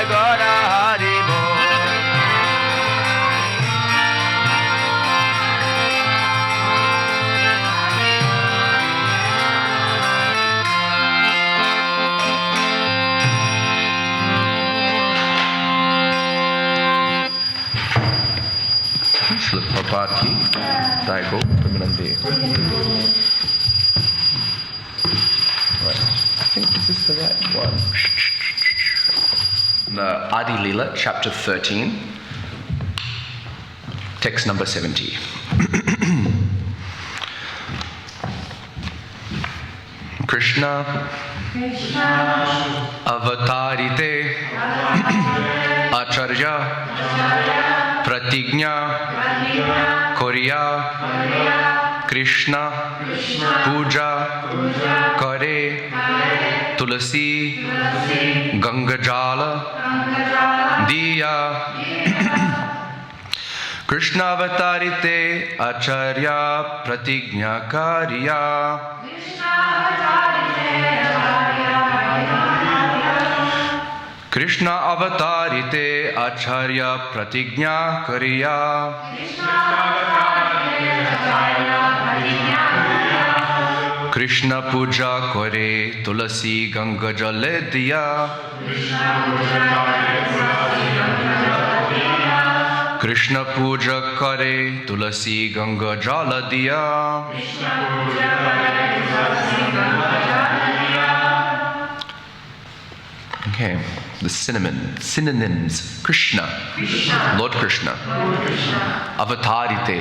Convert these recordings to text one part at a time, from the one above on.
Jai Gaura Hari Bol. Slip Prabhupada ki Jai Go Premanandi. Right. I think this is the right one. The Adi-lila, chapter 13, text number 70. Krishna avatarite acharya pratigna Korea Krishna puja kare Tulasi Gangajala diya. Krishna avatarite acharya pratigna karya. Krishna avatarite acharya pratigna karya. Krishna puja kare Tulasi Ganga jale diya. Krishna puja kare Tulasi Ganga jala diya. Okay, the synonyms. Krishna, Lord Krishna. Avatarite,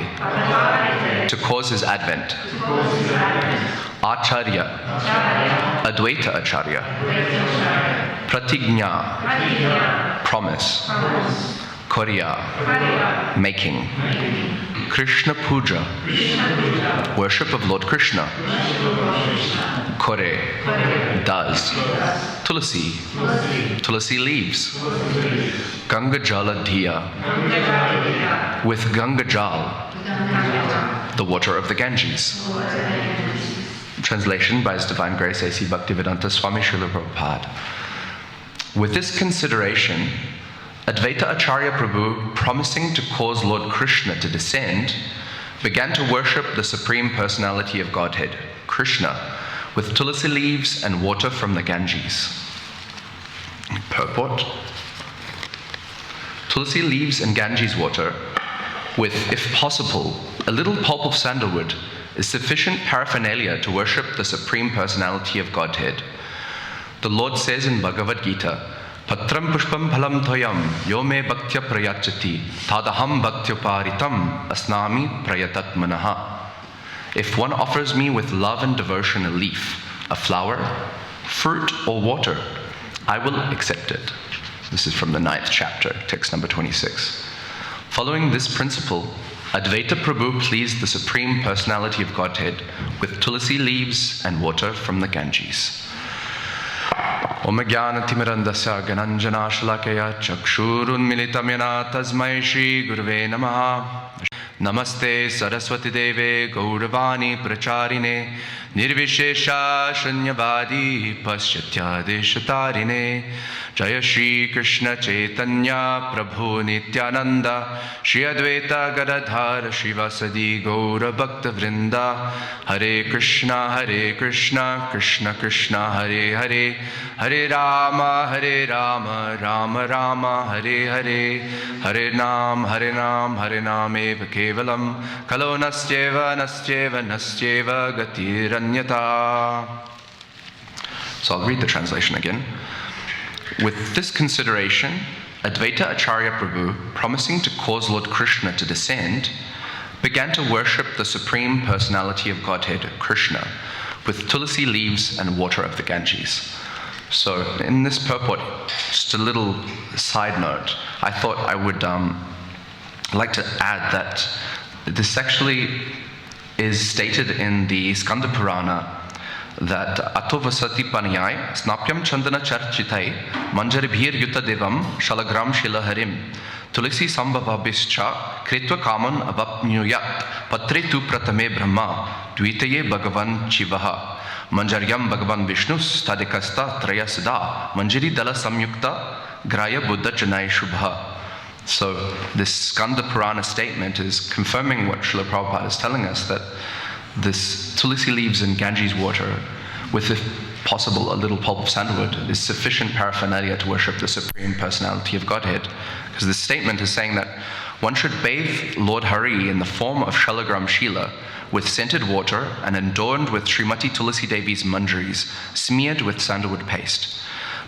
to cause his advent. Acharya, Advaita Acharya. Pratigna, promise. Korea, making. Krishna puja, worship of Lord Krishna. Kore, does. Tulasi leaves. Ganga Jala Diya, with Ganga Jal, the water of the Ganges. Translation by His Divine Grace A.C. Bhaktivedanta Swami Srila Prabhupada. With this consideration, Advaita Acharya Prabhu, promising to cause Lord Krishna to descend, began to worship the Supreme Personality of Godhead, Krishna, with tulasi leaves and water from the Ganges. Purport: tulasi leaves and Ganges water, with, if possible, a little pulp of sandalwood, is sufficient paraphernalia to worship the Supreme Personality of Godhead. The Lord says in Bhagavad Gita, Patram pushpam phalam thoyam yo me bhaktya prayachati tadaham bhaktyoparitam asnami prayatat manaha. If one offers me with love and devotion a leaf, a flower, fruit, or water, I will accept it. This is from the 9th chapter, text number 26. Following this principle, Advaita Prabhu pleased the Supreme Personality of Godhead with tulasi leaves and water from the Ganges. Om Jnana Timirandasya Gananjana Shalakaya Chakshurun Militamena Tasmai Shri Gurve Namaha. Namaste Saraswati Deve Gauravani Pracharine Nirvishesha Shanyavadi Paschatya Deshatarine Jaya Shri Krishna Caitanya Prabhu Nityananda Shri Advaita Gadadhara Shivasadi Gaura Bhakta Vrinda Hare Krishna Krishna Krishna Hare Hare Hare Rama Rama Rama Hare Hare Hare Nam Eva Kevalam Kalo Nastyeva Gatiranyata. So I'll read the translation again. With this consideration, Advaita Acharya Prabhu, promising to cause Lord Krishna to descend, began to worship the Supreme Personality of Godhead, Krishna, with tulasi leaves and water of the Ganges. So in this purport, just a little side note, I thought I would like to add that this actually is stated in the Skanda Purana that Atovasati Paniyai Snapyam Chandana Charchitai Manjaribhir Yuta Devam Shalagram Shilaharim Tulasi Sambhavabhischa Kritva Kaman Avapnyuyat Patre Tu Pratame Brahma Dvitaye Bhagavan Chivaha Manjaryam Bhagavan Vishnus Tadikasta Trayasada Manjari Dala Samyukta Graya Buddha Janai Shubha. So this Skanda Purana statement is confirming what Srila Prabhupada is telling us, that this tulasi leaves and Ganges water, with if possible a little pulp of sandalwood, is sufficient paraphernalia to worship the Supreme Personality of Godhead. Because this statement is saying that one should bathe Lord Hari in the form of Shalagram Shila with scented water and adorned with Srimati Tulasi Devi's manjaris, smeared with sandalwood paste.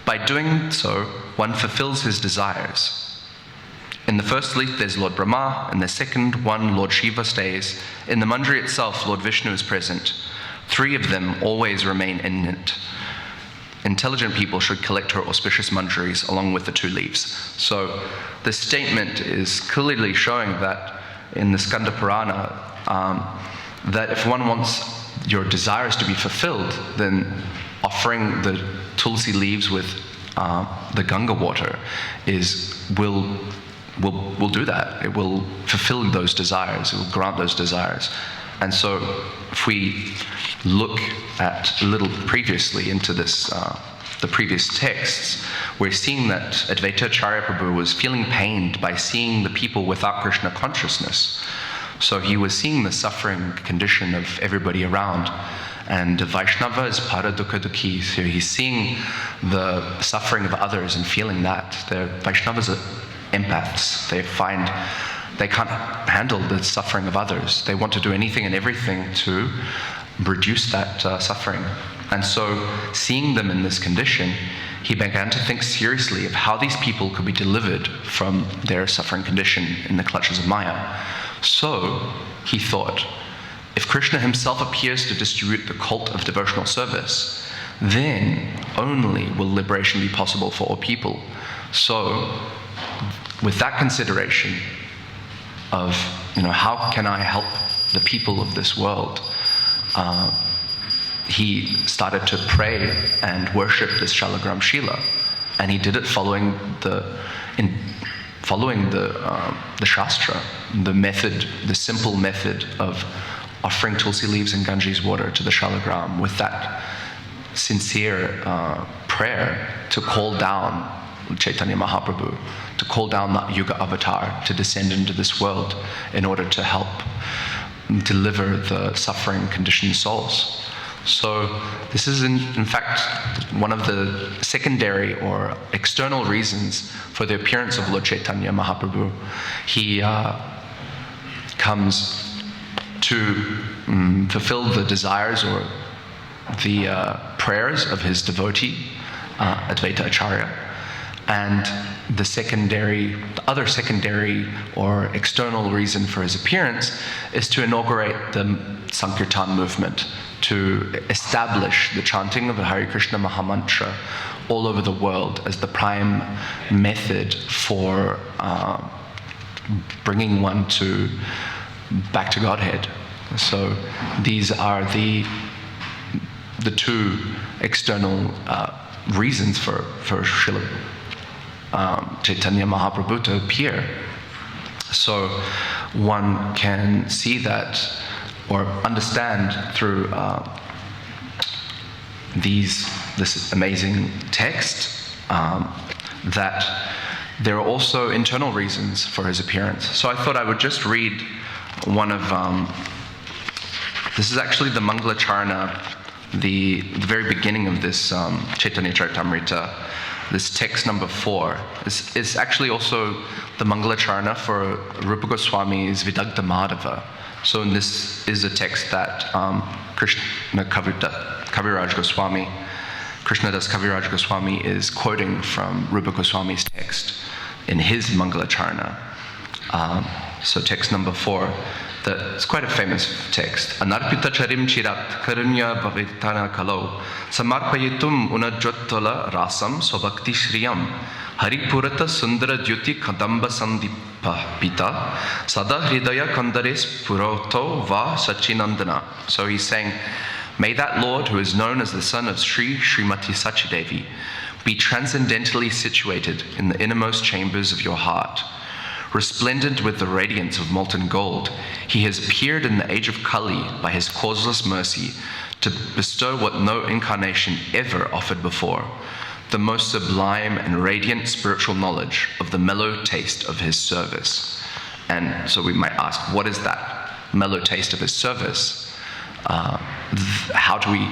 By doing so, one fulfills his desires. In the first leaf, there's Lord Brahma. In the second one, Lord Shiva stays. In the manjari itself, Lord Vishnu is present. 3 of them always remain in it. Intelligent people should collect her auspicious manjaris along with the 2 leaves. So this statement is clearly showing that in the Skanda Purana, that if one wants your desires to be fulfilled, then offering the tulsi leaves with the Ganga water will do that. It will fulfill those desires. It will grant those desires. And so if we look at a little previously into this, the previous texts, we're seeing that Advaita Acharya Prabhu was feeling pained by seeing the people without Krishna consciousness. So he was seeing the suffering condition of everybody around. And Vaishnava is para dukkha dukhi. So he's seeing the suffering of others and feeling that. The Vaishnavas are empaths. They can't handle the suffering of others. They want to do anything and everything to reduce that suffering. And so, seeing them in this condition, he began to think seriously of how these people could be delivered from their suffering condition in the clutches of Maya. So, he thought, if Krishna himself appears to distribute the cult of devotional service, then only will liberation be possible for all people. So, with that consideration of, how can I help the people of this world, he started to pray and worship this Shalagram Shila, and he did it following the Shastra, the method, the simple method of offering tulsi leaves and Ganges water to the Shalagram with that sincere prayer to call down Caitanya Mahaprabhu, to call down that Yuga avatar to descend into this world in order to help deliver the suffering conditioned souls. So this is in fact one of the secondary or external reasons for the appearance of Lord Caitanya Mahaprabhu. He comes to fulfill the desires or the prayers of his devotee, Advaita Acharya. And the other secondary or external reason for his appearance is to inaugurate the Sankirtan movement, to establish the chanting of the Hare Krishna Mahamantra all over the world as the prime method for bringing one back to Godhead. So these are the 2 external reasons for Srila Caitanya Mahaprabhu to appear. So one can see that or understand through this amazing text that there are also internal reasons for his appearance. So I thought I would just read one of this is actually the Mangalacharna, the very beginning of this Caitanya Caritamrita. This text number 4 is actually also the Mangalacharna for Rupa Goswami's Vidagdha Madhava. So this is a text that Krishnadas Kaviraj Goswami is quoting from Rupa Goswami's text in his Mangalacharna. So text number 4, it's quite a famous text. Anarpita charim chirat karunya bhavitana kalo samarpayitum unajjottola rasam sobhakti shriyam haripurata sundara dyuti kadamba sandipa pita sada hridaya kandares puroto va sachinandana. So he's saying, may that Lord who is known as the son of Srimati Sachidevi be transcendently situated in the innermost chambers of your heart. Resplendent with the radiance of molten gold, he has appeared in the age of Kali by his causeless mercy to bestow what no incarnation ever offered before, the most sublime and radiant spiritual knowledge of the mellow taste of his service. And so we might ask, what is that mellow taste of his service? How do we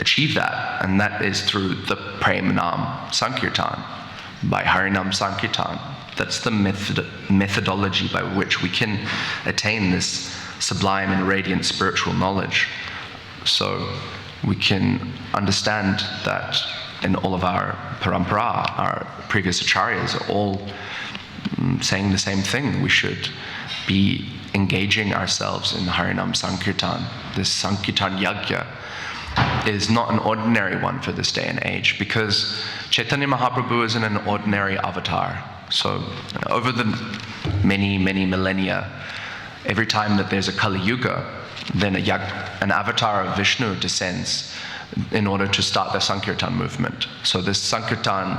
achieve that? And that is through the Prem Nam Sankirtan, by Harinam Sankirtan. That's the methodology by which we can attain this sublime and radiant spiritual knowledge. So we can understand that in all of our parampara, our previous acharyas are all saying the same thing. We should be engaging ourselves in Harinam Sankirtan. This Sankirtan Yagya is not an ordinary one for this day and age, because Chaitanya Mahaprabhu isn't an ordinary avatar. So over the many, many millennia, every time that there's a Kali Yuga, then an avatar of Vishnu descends in order to start the Sankirtan movement. So this Sankirtan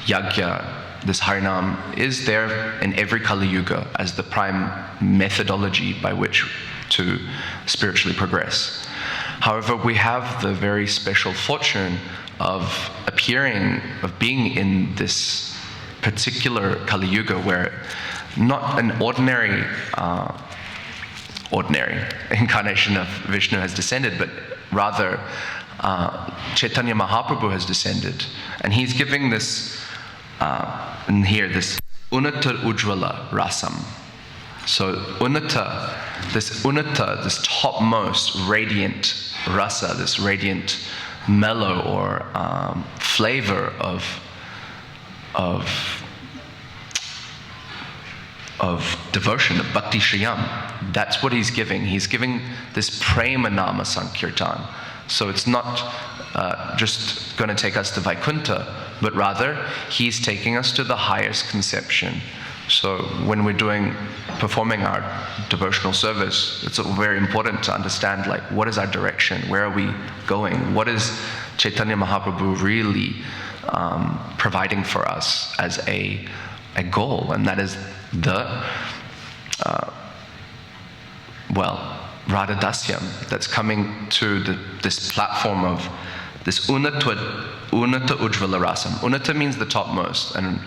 Yagya, this Harinam, is there in every Kali Yuga as the prime methodology by which to spiritually progress. However, we have the very special fortune of being in this particular Kali Yuga where not an ordinary incarnation of Vishnu has descended, but rather Chaitanya Mahaprabhu has descended. And he's giving this, this Unata Ujjvala Rasam. So Unata, this topmost radiant rasa, this radiant mellow or flavor of devotion, of Bhakti Shriyam. That's what he's giving. He's giving this Prema Nama Sankirtan. So it's not just going to take us to Vaikuntha, but rather he's taking us to the highest conception. So when we're performing our devotional service, it's very important to understand, like, what is our direction? Where are we going? What is Chaitanya Mahaprabhu really providing for us as a goal? And that is the Radha Dasyam, that's coming to this platform of this Unata Ujjvala Rasam. Unata means the topmost, and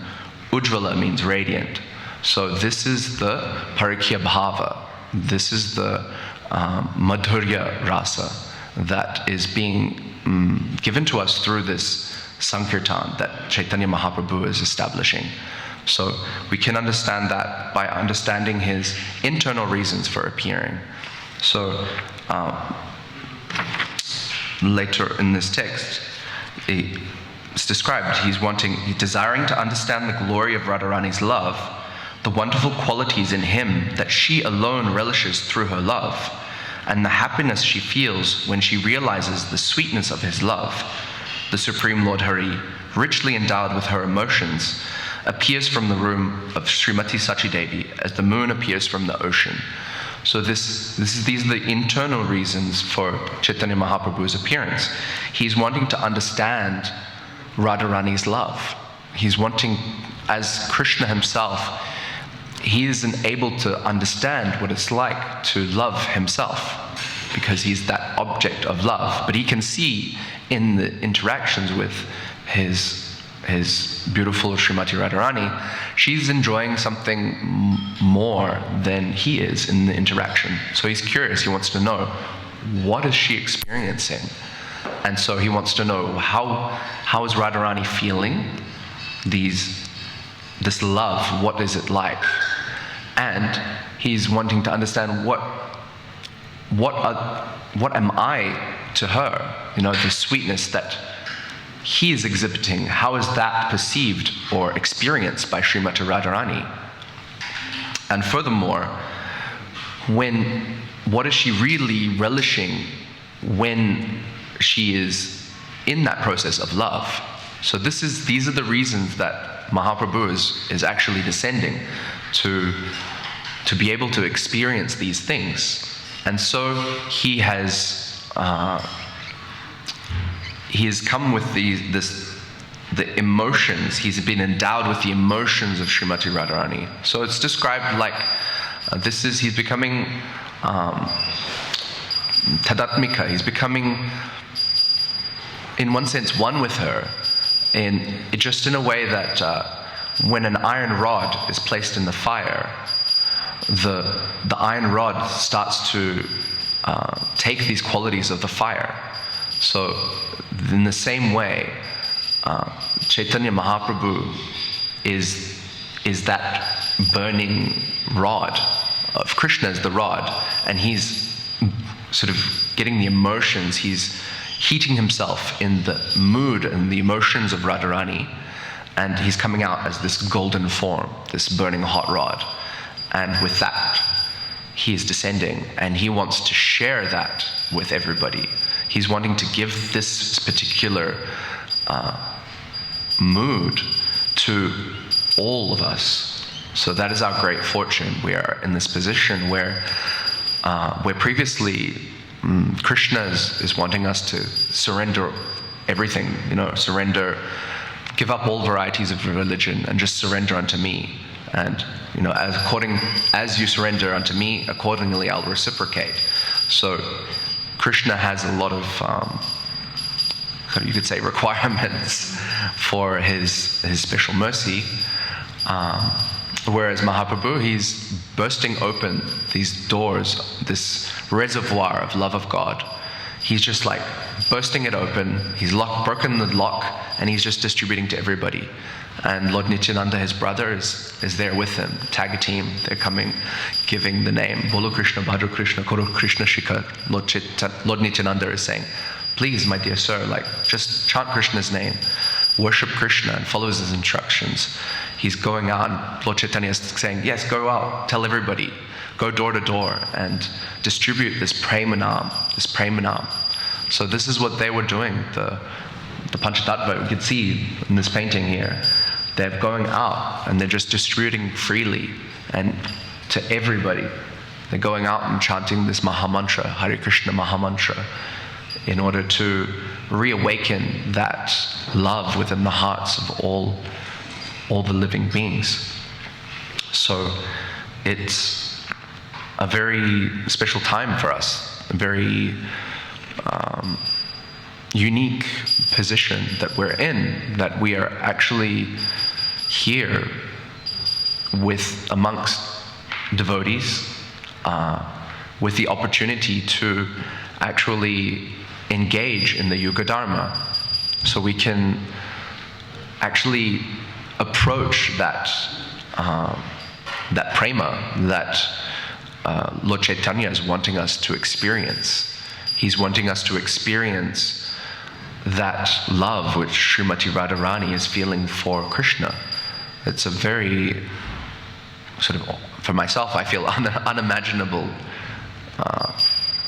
Ujjvala means radiant. So this is the Parikya Bhava. This is the Madhurya Rasa that is being given to us through this Sankirtan that Chaitanya Mahaprabhu is establishing. So we can understand that by understanding his internal reasons for appearing. So later in this text, it's described, he's desiring to understand the glory of Radharani's love, the wonderful qualities in him that she alone relishes through her love, and the happiness she feels when she realizes the sweetness of his love. The Supreme Lord Hari, richly endowed with her emotions, appears from the room of Srimati Sachidevi as the moon appears from the ocean. So these are the internal reasons for Chaitanya Mahaprabhu's appearance. He's wanting to understand Radharani's love. He's wanting, as Krishna himself, he isn't able to understand what it's like to love himself, because he's that object of love. But he can see in the interactions with his beautiful Srimati Radharani, she's enjoying something more than he is in the interaction. So he's curious, he wants to know, what is she experiencing? And so he wants to know, how is Radharani feeling this love? What is it like? And he's wanting to understand what am I to her? The sweetness that he is exhibiting, how is that perceived or experienced by Srimati Radharani? And furthermore, what is she really relishing when she is in that process of love? So these are the reasons that Mahaprabhu is actually descending to be able to experience these things. And so he has come with the emotions. He's been endowed with the emotions of Srimati Radharani. So it's described like he's becoming tadatmika. He's becoming, in one sense, one with her. just in a way that when an iron rod is placed in the fire, the iron rod starts to take these qualities of the fire. So in the same way, Caitanya Mahaprabhu is that burning rod of Krishna, is the rod, and he's sort of getting the emotions, he's heating himself in the mood and the emotions of Radharani, and he's coming out as this golden form, this burning hot rod. And with that, he is descending, and he wants to share that with everybody. He's wanting to give this particular mood to all of us. So that is our great fortune. We are in this position where previously Krishna is wanting us to surrender everything, surrender, give up all varieties of religion and just surrender unto me. And as you surrender unto me, accordingly I'll reciprocate. So Krishna has a lot of, you could say, requirements for his special mercy. Whereas Mahaprabhu, he's bursting open these doors, this reservoir of love of God. He's just like bursting it open. He's broken the lock, and he's just distributing to everybody. And Lord Nityananda, his brother, is there with him, tag team. They're coming, giving the name, Bolo Krishna, Bhadra Krishna, Koro Krishna Shikha. Lord Nityananda is saying, please, my dear sir, just chant Krishna's name, worship Krishna, and follow his instructions. He's going out, Lord Chaitanya is saying, yes, go out, tell everybody, go door to door and distribute this premanam. So this is what they were doing, the Panchatattva, you can see in this painting here. They're going out and they're just distributing freely and to everybody. They're going out and chanting this Mahamantra, Hare Krishna Mahamantra, in order to reawaken that love within the hearts of all the living beings. So it's a very special time for us, a very unique position that we're in, that we are actually here amongst devotees, with the opportunity to actually engage in the Yuga Dharma. So we can actually approach that prema that Lord Chaitanya is wanting us to experience. He's wanting us to experience that love which Srimati Radharani is feeling for Krishna. It's a very for myself, I feel unimaginable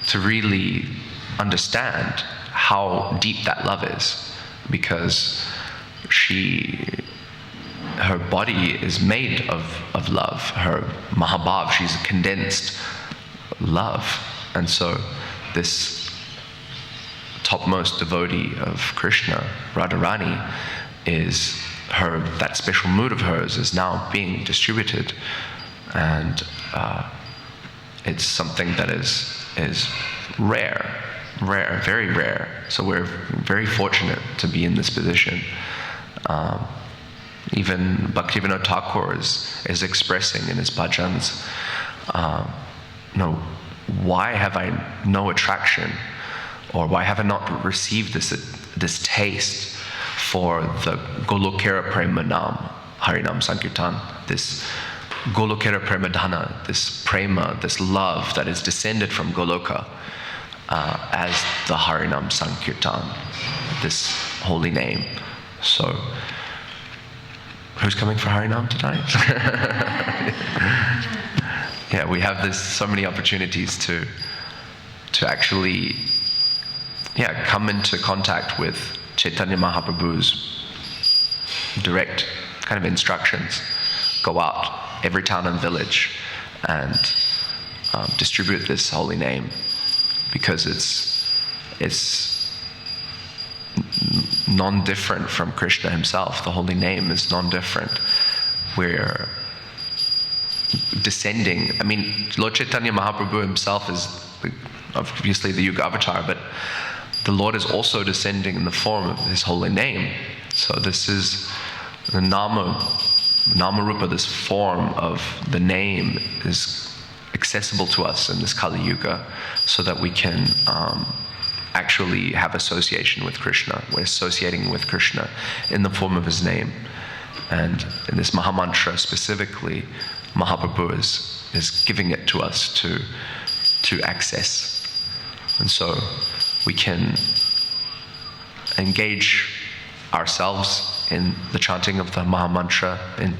to really understand how deep that love is, because her body is made of love. Her Mahabhav, she's a condensed love. And so this topmost devotee of Krishna, Radharani, that special mood of hers is now being distributed. And it's something that is rare, very rare. So we're very fortunate to be in this position. Even Bhaktivinoda Thakur is expressing in his bhajans, why have I no attraction, or why have I not received this taste for the Golokera Premanam, Harinam Sankirtan, this Golokera Premadhana, this prema, this love that is descended from Goloka, as the Harinam Sankirtan, this holy name. So, who's coming for Harinam tonight? Yeah, we have so many opportunities to actually, come into contact with Chaitanya Mahaprabhu's direct kind of instructions. Go out every town and village and distribute this holy name, because it's non-different from Krishna himself. The holy name is non-different. We're descending. I mean, Lord Chaitanya Mahaprabhu himself is obviously the Yuga Avatar, but the Lord is also descending in the form of his holy name. So this is the Nama Rupa, this form of the name is accessible to us in this Kali Yuga, so that we can actually have association with Krishna. We're associating with Krishna in the form of his name. And in this Mahamantra specifically, Mahaprabhu is giving it to us to access. And so we can engage ourselves in the chanting of the Mahamantra, and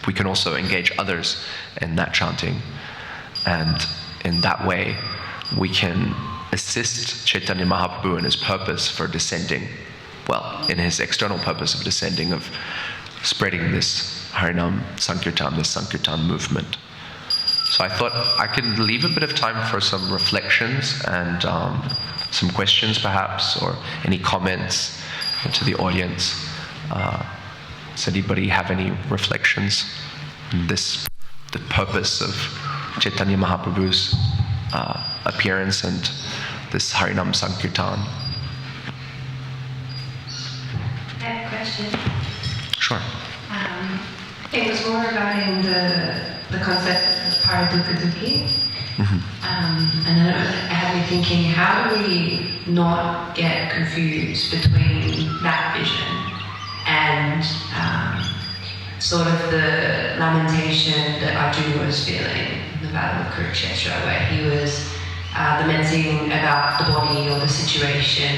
we can also engage others in that chanting. And in that way, we can assist Chaitanya Mahaprabhu in his purpose for descending, well, in his external purpose of descending, of spreading this Harinam Sankirtan, this Sankirtan movement. So I thought I could leave a bit of time for some reflections and some questions perhaps, or any comments to the audience. Does anybody have any reflections on the purpose of Chaitanya Mahaprabhu's appearance and this Harinam Sankirtan? I have a question. Sure. It was more regarding the concept of Paradukadukhi. And then it had me thinking, how do we not get confused between that vision and sort of the lamentation that Arjuna was feeling in the Battle of Kurukshetra, where he was lamenting about the body or the situation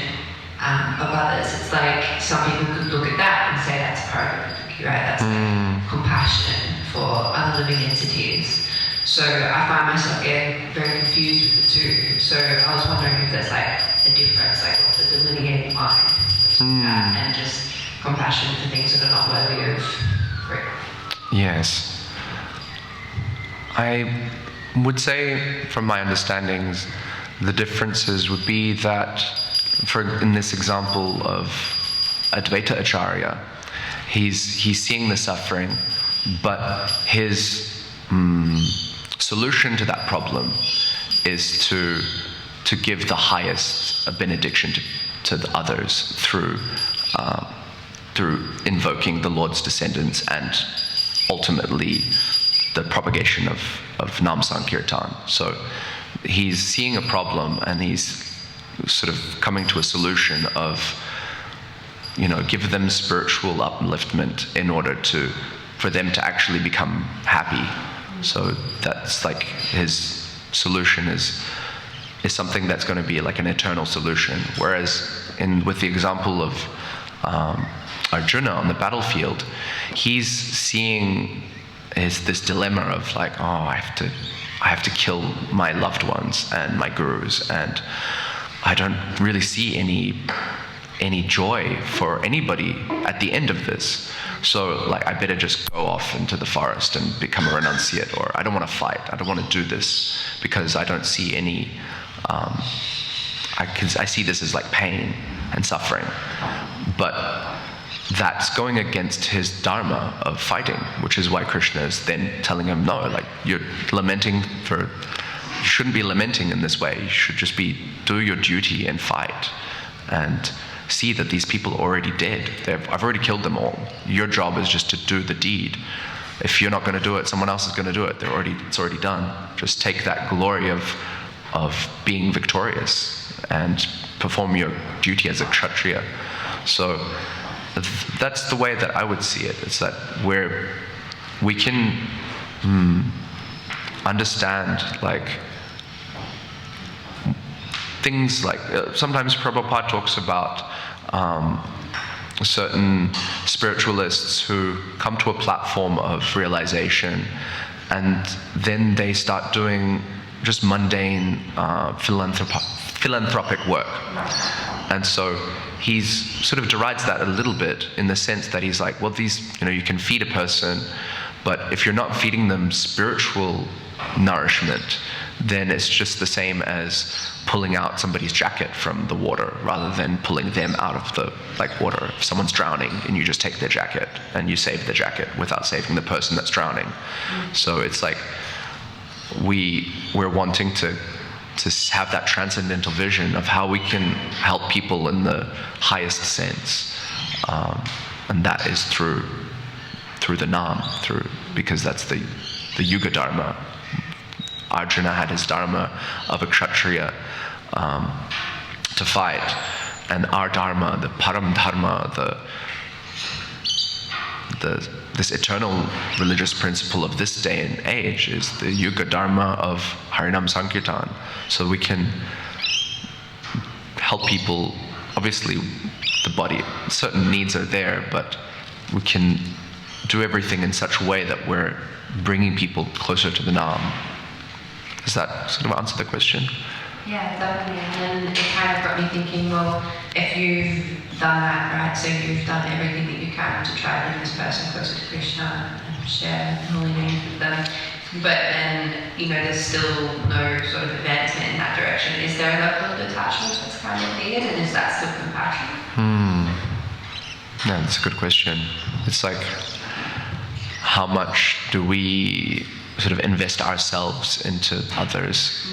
of others. It's like some people could look at that and say that's Paradukadukhi, right? That's like compassion for other living entities. So I find myself getting very confused with the two. So I was wondering if there's like a difference, like what's the delineating line between that and just compassion for things that are not worthy of prayer. Yes. I would say, from my understandings, the differences would be that, in this example of Advaita Acharya, he's seeing the suffering, but his solution to that problem is to give the highest benediction to the others through invoking the Lord's descendants and ultimately the propagation of Nam Sankirtan. So he's seeing a problem and he's sort of coming to a solution of, give them spiritual upliftment in order for them to actually become happy. So that's like his solution is something that's going to be like an eternal solution. Whereas with the example of Arjuna on the battlefield, he's seeing this dilemma of like, I have to kill my loved ones and my gurus, and I don't really see any joy for anybody at the end of this. So like, I better just go off into the forest and become a renunciate, or I don't want to fight. I don't want to do this because I don't see any. I see this as like pain and suffering, but that's going against his dharma of fighting, which is why Krishna is then telling him, no, like you're lamenting you shouldn't be lamenting in this way. You should just do your duty and fight, and see that these people are already dead. I've already killed them all. Your job is just to do the deed. If you're not going to do it, someone else is going to do it. It's already done. Just take that glory of being victorious and perform your duty as a Kshatriya. So that's the way that I would see it. It's that where we can understand like things like sometimes Prabhupada talks about certain spiritualists who come to a platform of realization and then they start doing just mundane philanthropic work. And so he's sort of derides that a little bit in the sense that he's like, well, these, you can feed a person, but if you're not feeding them spiritual nourishment, then it's just the same as pulling out somebody's jacket from the water rather than pulling them out of the water. If someone's drowning and you just take their jacket and you save the jacket without saving the person that's drowning. So it's like we're wanting to have that transcendental vision of how we can help people in the highest sense. And that is through the Nam, because that's the Yuga Dharma. Arjuna had his Dharma of a Kshatriya to fight, and our Dharma, the Param Dharma, this eternal religious principle of this day and age is the Yuga Dharma of Harinam Sankirtan. So we can help people. Obviously, the body, certain needs are there, but we can do everything in such a way that we're bringing people closer to the Nam. Does that sort of answer the question? Yeah, definitely. And then it kind of got me thinking, well, if you've done that, right, so you've done everything that you can to try to bring this person closer to Krishna and share holy names with them, but then, there's still no sort of advancement in that direction. Is there a level of detachment that's kind of needed, and is that still compassion? Yeah, that's a good question. It's like, how much do we sort of invest ourselves into others,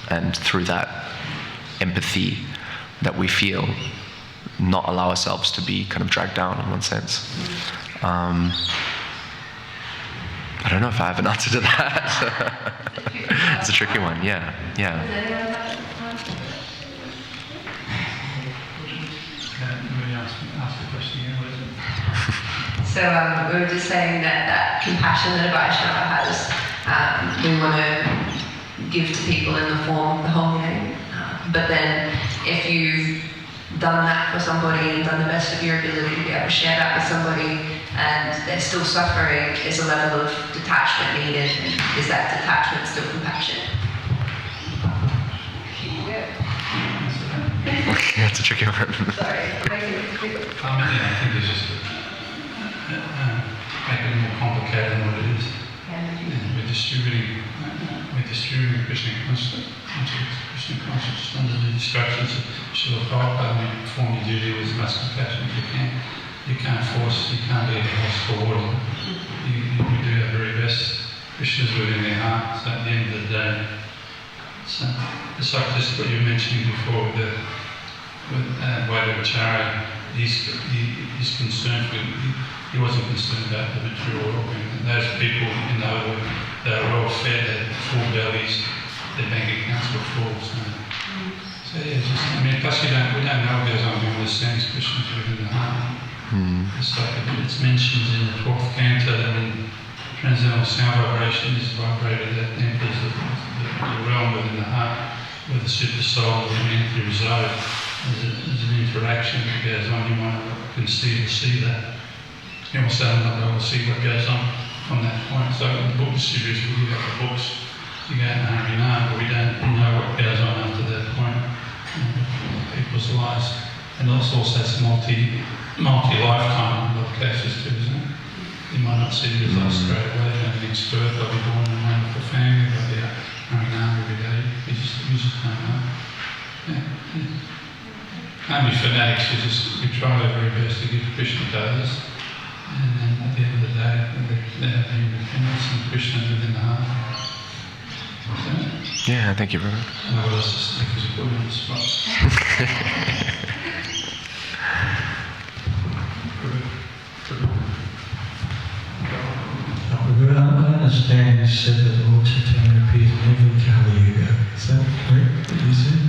and through that empathy that we feel, not allow ourselves to be kind of dragged down in one sense. I don't know if I have an answer to that. It's a tricky one, yeah. So we were just saying that compassion that a Vaishnava has, we want to give to people in the form of the holy name. But then if you've done that for somebody and done the best of your ability to be able to share that with somebody and they're still suffering, is a level of detachment needed, and is that detachment still compassion? That's a tricky one. Sorry. I think it's just make it more complicated than what it is. We're distributing Krishna consciousness under the instructions of Srila Prabhupada. Perform your duty with as much compassion as you can. You can't force, you can't be a horse for water. You do your very best. Krishna's within their heart, so at the end of the day. So it's like just what you were mentioning before with Vaidavacharya. He's concerned with, he wasn't concerned about the material world. And those people, they were well fed, they had full bellies, their bank accounts were full. So yeah, plus we don't know what goes on behind the scenes. Krishna's within the heart. It's like it's mentioned in the 12th canto that when transcendental sound vibration is vibrated, that enters the realm within the heart, where the super soul and the entity reside. There's an interaction that goes on. You might not see that. You also might not be able to see what goes on from that point. So in the book distributors, we give out the books. You go out and but we don't know what goes on after that point in people's lives. And also it's multi-lifetime in a lot of cases too, isn't it? You might not see the results straight away. And the next birth, they'll be born in a wonderful family. They'll be out every day. We just don't know. Can't be fanatics. We try our very best to give Krishna to others. And then at the end of the day, they have the independence and Krishna within the heart. Yeah, thank you very much. No, well, that's just because you put me on the spot. I understand you said that Lord Chaitanya appears in every Kali Yuga. Is that correct that you said?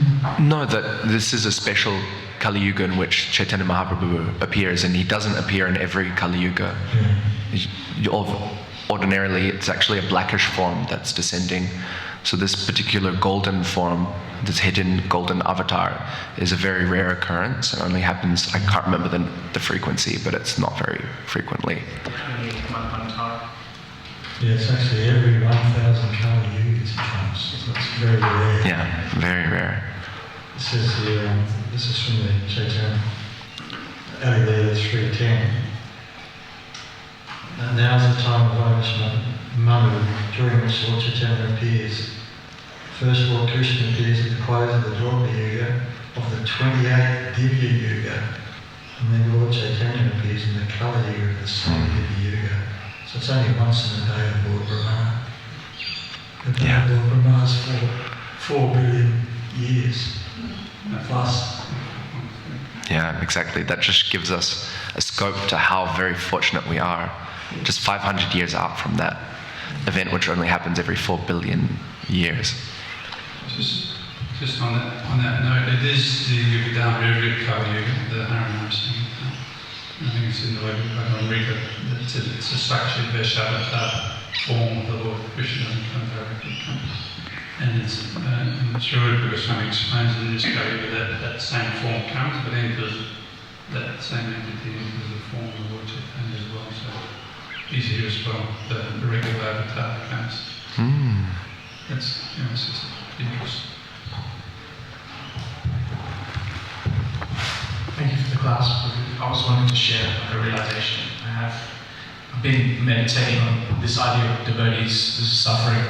No, that this is a special Kali Yuga in which Chaitanya Mahaprabhu appears, and he doesn't appear in every Kali Yuga. Ordinarily, it's actually a blackish form that's descending. So this particular golden form, this hidden golden avatar, is a very rare occurrence and only happens, I can't remember the frequency, but it's not very frequently. Yeah, it's actually every 1,000 Kali Yugas it comes, so it's very rare. Yeah, very rare. It says here, this is from the Caitanya, Adi-lila 3:10. Now's the time of Vaishnava Manu, during which Lord Chaitanya appears. First, Lord Krishna appears at the close of the Dwapara Yuga of the 28th Divya Yuga, and then Lord Chaitanya appears in the Kali Yuga of the same Divya Yuga. So it's only once in a day of Lord Brahma. The day of Lord Brahma is for 4 billion years plus. Yeah, exactly. That just gives us a scope to how very fortunate we are. Just 500 years out from that event, which only happens every 4 billion years. Just on that note, it is the Adi-lila Kali Yuga, the Harinam Singh. I think it's in the way of Rika. It's a Sakshi Veshavata form of the Lord Krishna and it's true because Swami explains in this Kali that same form comes, but enters that same entity into the form of the Lord Chaitanya as well. So he's here as well. The regular avatar comes. That's it's just interesting. Thank you for the class. I was wanting to share a realization. I've been meditating on this idea of devotees, this suffering.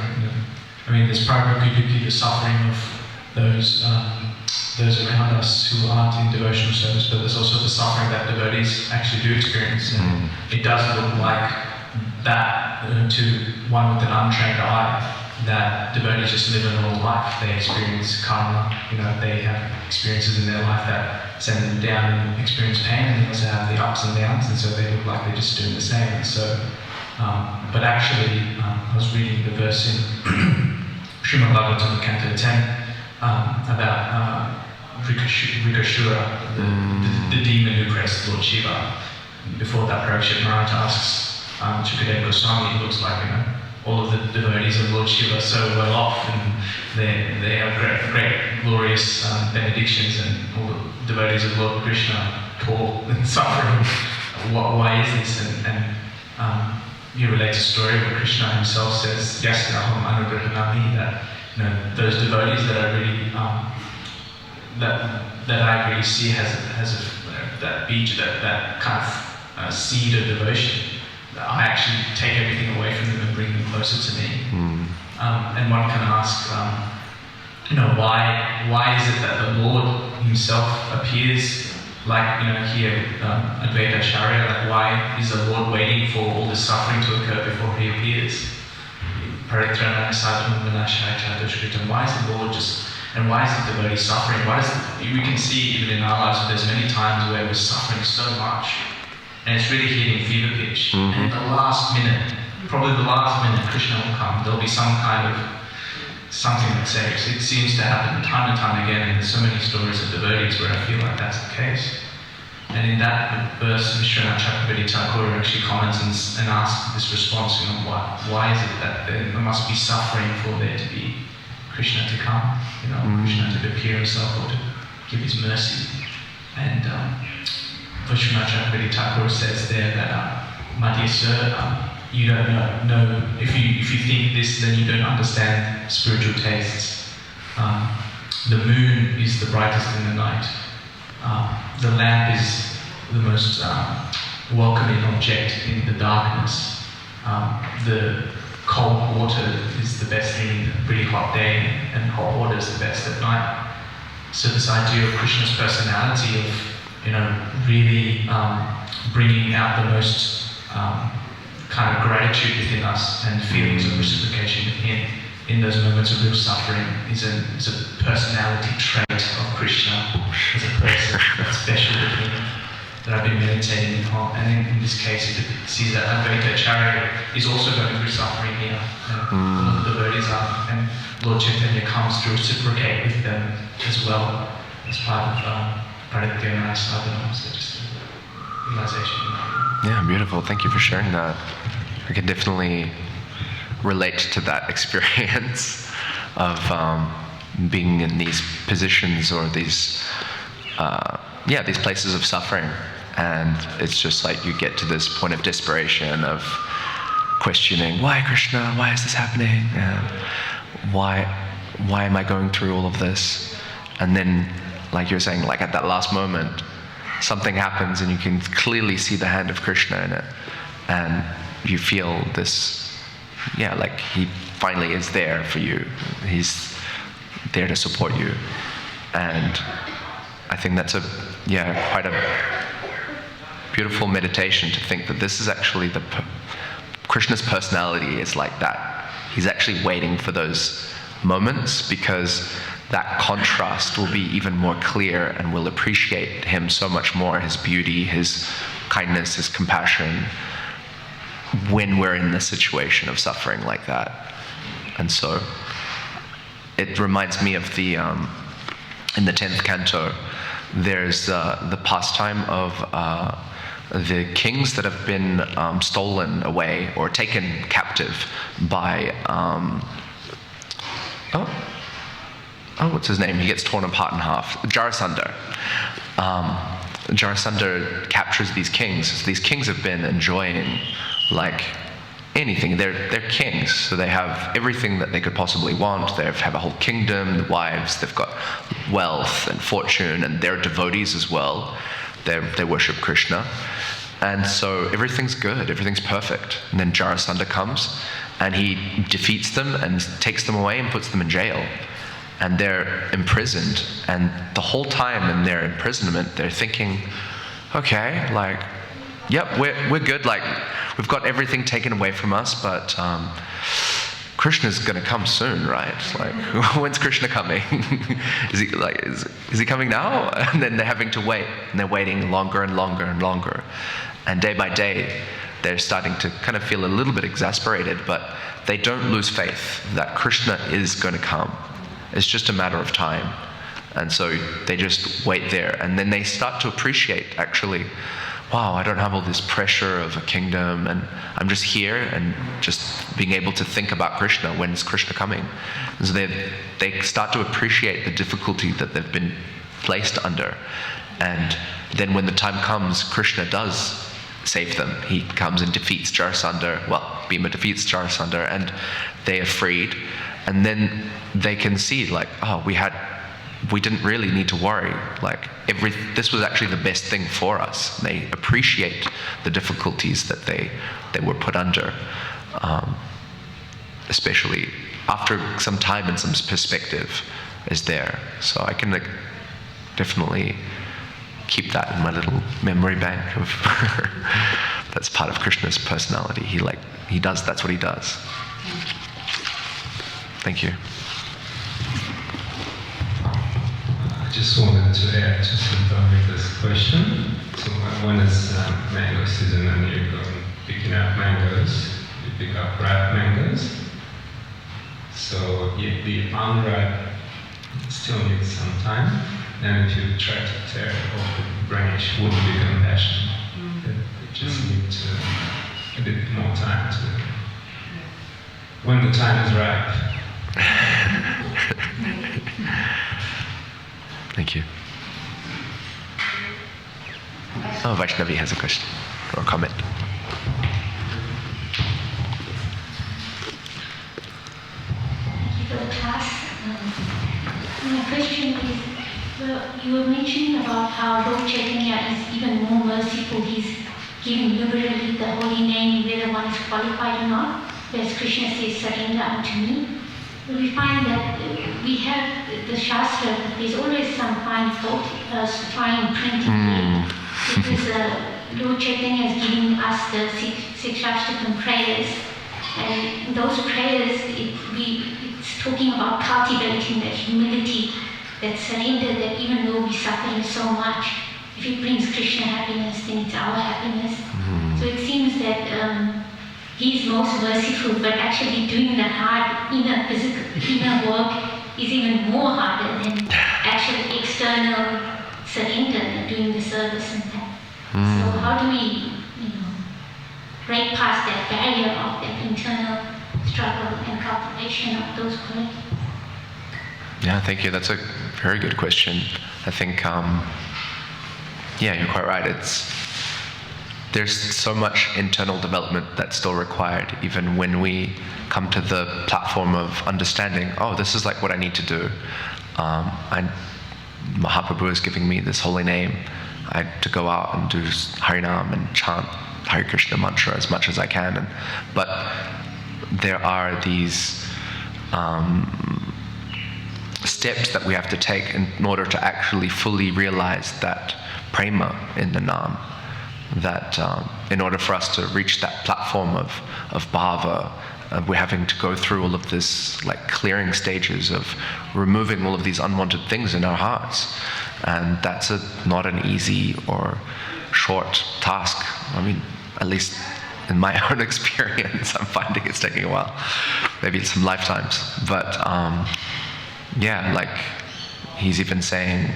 I mean, there's prabhu, the suffering of those around us who aren't in devotional service, but there's also the suffering that devotees actually do experience. And it does look like that to one with an untrained eye, that devotees just live a normal life. They experience karma, they have experiences in their life that send them down and experience pain, and they also have the ups and downs, and so they look like they're just doing the same. And so, but actually, I was reading the verse in Srimad Bhagavatam, Canto 10, about Rikashura, the demon who pressed Lord Shiva. Before that, Parikshit Maharaj asks Shukadeva Goswami, it looks like, all of the devotees of Lord Shiva are so well off, and they have great glorious benedictions, and all the devotees of Lord Krishna are poor and suffering. Why is this? And he relates a story where Krishna himself says, Yasyaham anugrahanami, that those devotees that are really that I really see has that beach, that kind of seed of devotion. I actually take everything away from them and bring them closer to me. And one can ask, why is it that the Lord Himself appears like, here, Advaita Acharya, like why is the Lord waiting for all this suffering to occur before He appears? Why is the Lord and why is the devotee suffering? We can see even in our lives that there's many times where we're suffering so much, and it's really hitting fever pitch. And at the last minute, probably the last minute, Krishna will come. There'll be some kind of something that saves. It seems to happen time and time again, and there's so many stories of devotees where I feel like that's the case. And in that verse, Vishwanath Chakravarti Thakur actually comments and asks this response, why is it that there must be suffering for there to be Krishna to come, Krishna to appear Himself or to give His mercy. And Vishwanath Chakravarti Thakur says there that, my dear sir, you don't know. If you think this, then you don't understand spiritual tastes. The moon is the brightest in the night. The lamp is the most welcoming object in the darkness. The cold water is the best thing in a really hot day, and hot water is the best at night. So this idea of Krishna's personality of, really bringing out the most kind of gratitude within us and feelings of reciprocation with Him in those moments of real suffering is a personality trait of Krishna as a person that's special to Him that I've been meditating on. And in this case, it sees that Advaita Acharya is also going through suffering here, and all the devotees are, and Lord Chaitanya comes to reciprocate with them as well as part of Pradipyana sadhana. So just a realization. Yeah, beautiful. Thank you for sharing that. I can definitely relate to that experience of being in these positions or these places of suffering, and it's just like you get to this point of desperation of questioning, why Krishna, why is this happening, why am I going through all of this? And then, like you're saying, like at that last moment something happens and you can clearly see the hand of Krishna in it, and you feel this, like He finally is there for you. He's there to support you. And I think that's quite a beautiful meditation to think that this is actually Krishna's personality is like that. He's actually waiting for those moments, because that contrast will be even more clear, and we'll appreciate him so much more, his beauty, his kindness, his compassion, when we're in the situation of suffering like that. And so it reminds me of the in the 10th canto, there's the pastime of the kings that have been stolen away or taken captive by what's his name? He gets torn apart in half. Jarasandha. Jarasandha captures these kings. So these kings have been enjoying like anything. They're kings, so they have everything that they could possibly want. They have a whole kingdom, the wives, they've got wealth and fortune, and they're devotees as well. They worship Krishna. And so everything's good, everything's perfect. And then Jarasandha comes, and he defeats them and takes them away and puts them in jail. And they're imprisoned, and the whole time in their imprisonment, they're thinking, okay, like, yep, we're good, like, we've got everything taken away from us, but Krishna's going to come soon, right? Like, when's Krishna coming? Is he coming now? And then they're having to wait, and they're waiting longer and longer and longer. And day by day, they're starting to kind of feel a little bit exasperated, but they don't lose faith that Krishna is going to come. It's just a matter of time. And so they just wait there. And then they start to appreciate, actually, wow, I don't have all this pressure of a kingdom, and I'm just here and just being able to think about Krishna. When is Krishna coming? And so they start to appreciate the difficulty that they've been placed under. And then when the time comes, Krishna does save them. He comes and defeats Jarasandha. Well, Bhima defeats Jarasandha, and they are freed. And then they can see, like, oh, we didn't really need to worry. Like, this was actually the best thing for us. They appreciate the difficulties that they were put under, especially after some time and some perspective is there. So I can definitely keep that in my little memory bank of that's part of Krishna's personality. That's what he does. Thank you. I just wanted to add to Caitany's question. So when it's mango season and you go picking up mangoes, you pick up ripe mangoes. So if the unripe still needs some time, and if you try to tear off the branch, wouldn't be compassion. It just needs a bit more time to. When the time is ripe. Thank you. Oh, Vaishnavi has a question or a comment. Thank you for the class. My question is, you were mentioning about how Lord Caitanya is even more merciful. He's giving liberally the holy name whether one is qualified or not. Whereas Krishna says, surrender unto me. We find that we have the Shastra, there's always some fine print here. Because Lord Caitanya is giving us the six Shastakam prayers. And in those prayers, it's talking about cultivating that humility, that surrender, that even though we're suffering so much, if it brings Krishna happiness, then it's our happiness. So it seems that He's most merciful, but actually doing the hard inner work is even more harder than actually external surrender and doing the service and that. So how do we, break past that barrier of that internal struggle and cultivation of those qualities? Yeah, thank you. That's a very good question. I think, you're quite right. There's so much internal development that's still required, even when we come to the platform of understanding, oh, this is like what I need to do. Mahaprabhu is giving me this holy name. I have to go out and do Harinam and chant Hare Krishna mantra as much as I can. But there are these steps that we have to take in order to actually fully realize that prema in the Nam. That in order for us to reach that platform of bhava, we're having to go through all of this like clearing stages of removing all of these unwanted things in our hearts. And that's not an easy or short task. I mean, at least in my own experience, I'm finding it's taking a while, maybe some lifetimes. But yeah, like he's even saying,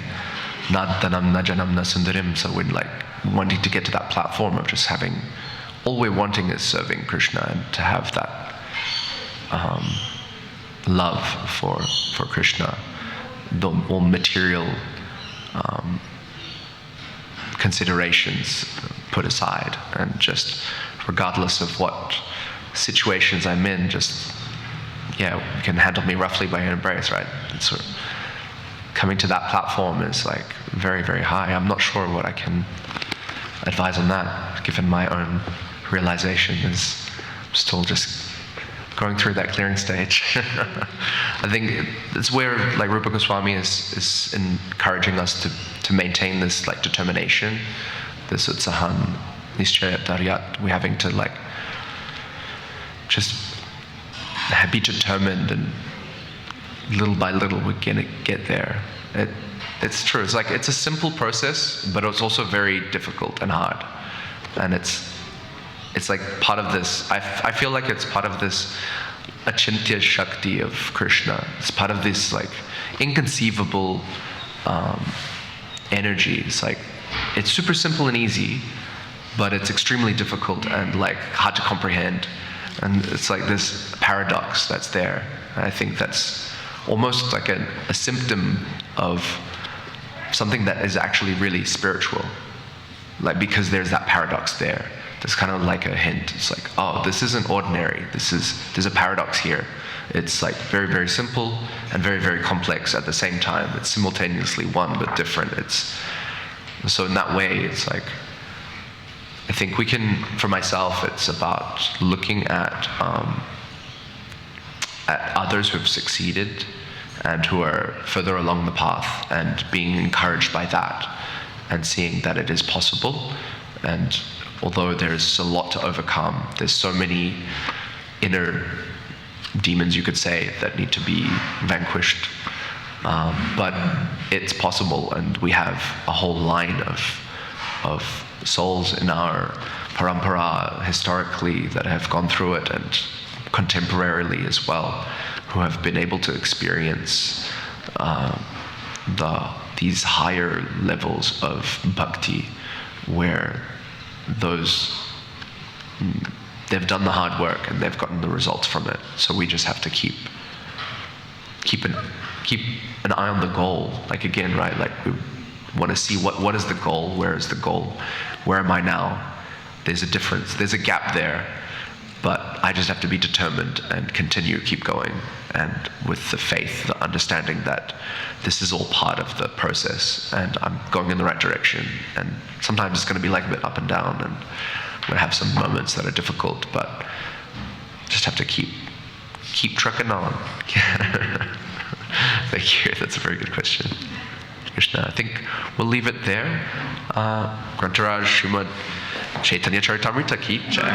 Nadanam najanam nasundarim. So we're like wanting to get to that platform of just having, all we're wanting is serving Krishna and to have that love for Krishna, all material considerations put aside, and just regardless of what situations I'm in, just you can handle me roughly by your embrace, right? It's sort of coming to that platform is like very, very high. I'm not sure what I can advise on that, given my own realization is still just going through that clearing stage. I think it's where like Rupa Goswami is encouraging us to maintain this like determination, this utsahan, nischaya taryat. We're having to like just be determined, and little by little we're gonna get there. It's true. It's like it's a simple process, but it's also very difficult and hard, and it's like part of this. I feel like it's part of this achintya shakti of Krishna. It's part of this like inconceivable energy. It's like it's super simple and easy, but it's extremely difficult and like hard to comprehend. And it's like this paradox that's there. And I think that's almost like a symptom of something that is actually really spiritual. Like because there's that paradox there. There's kind of like a hint. It's like, oh, this isn't ordinary. There's a paradox here. It's like very, very simple and very, very complex at the same time. It's simultaneously one but different. So in that way, it's like, I think we can, for myself, it's about looking at others who have succeeded and who are further along the path, and being encouraged by that and seeing that it is possible. And although there's a lot to overcome, there's so many inner demons, you could say, that need to be vanquished. But it's possible, and we have a whole line of souls in our parampara historically that have gone through it, and contemporarily as well, who have been able to experience these higher levels of bhakti, where they've done the hard work and they've gotten the results from it. So we just have to keep an eye on the goal. Like again, right? Like we want to see what is the goal? Where is the goal? Where am I now? There's a difference. There's a gap there. But I just have to be determined and keep going. And with the faith, the understanding that this is all part of the process and I'm going in the right direction. And sometimes it's going to be like a bit up and down, and we'll have some moments that are difficult, but just have to keep trucking on. Thank you. That's a very good question. Krishna, I think we'll leave it there. Grantaraj Srimad Caitanya Caritamrita ki jai.